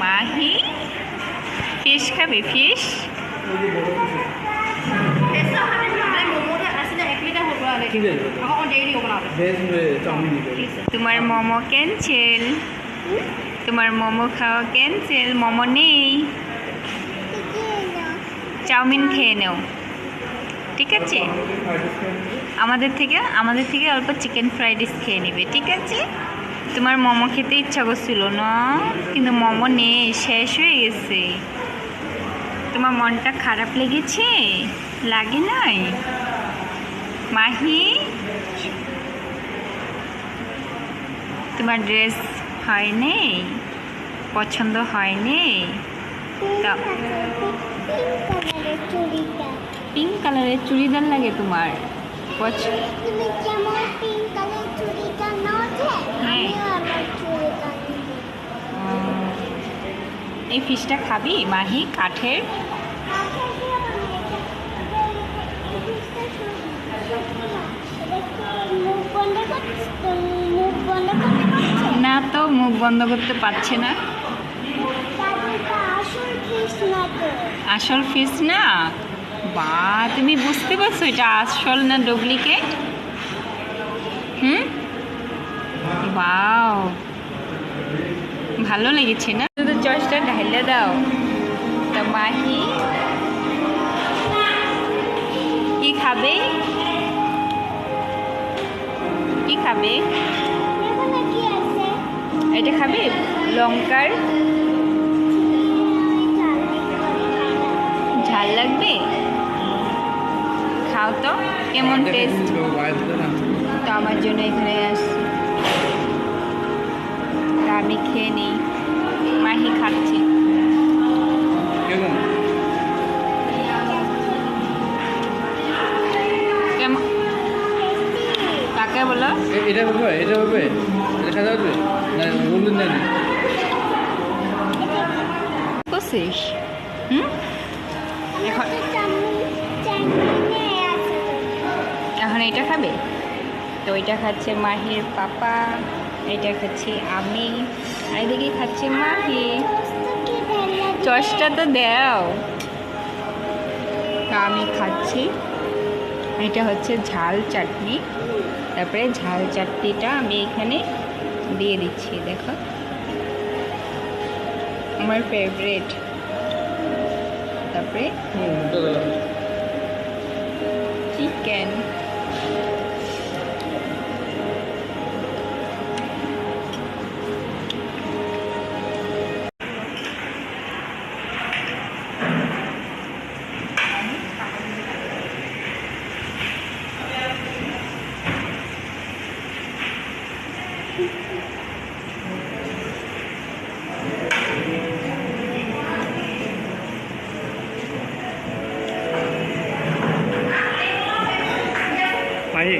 Mahi fish খাবে? Fish তোমার momo cancel, তোমার মোমো খাওয়া ক্যান্সেল, মোমো নেই, চাউমিন খেয়ে নাও, ঠিক আছে? আমাদের থেকে অল্প চিকেন ফ্রাইড রাইস খেয়ে নেবে, ঠিক আছে? তোমার মোমো খেতে ইচ্ছা করছিল না, কিন্তু মোমো নেই, শেষ হয়ে গেছে। তোমার মনটা খারাপ লেগেছে? লাগে নাই মাহি? তোমার ড্রেস হয়নি, পছন্দ হয়নি? পিঙ্ক কালারের চুড়িদার লাগে তোমার? হ্যাঁ, এই ফিশটা খাবি মাহি? কাঠের না তো, মুখ বন্ধ করতে পারছে না। আসল ফিশ না? বা, তুমি বুঝতে পারছো এটা আসল না ডুপ্লিকেট? বাও, ভালো লেগেছে না? শুধু চয়েসটা ঢাইলে দাও তো। মাহি কি খাবে? কি খাবে? এটা খাবে? লঙ্কার ঝাল লাগবে? খাও তো, কেমন টেস্ট? তো আমার জন্য এখানে আসছি, আমি খেয়ে নিই। মাহি খাচ্ছি। কেমন কাকে বলো? এটা হবে, এটা হবে, এটা খাওয়া যাবে না? বলুন না করছিস? এখন এটা খাবে তো? ওইটা খাচ্ছে মাহির পাপা, এটা খাচ্ছি আমি, আর এদিকে খাচ্ছে মাহি। চসটা তো দাও। আমি খাচ্ছি, এটা হচ্ছে ঝাল চাটনি। তারপরে ঝাল চাটনিটা আমি এখানে দিয়ে দিচ্ছি, দেখো আমার ফেভারিট। তারপরে চিকেন। মাহি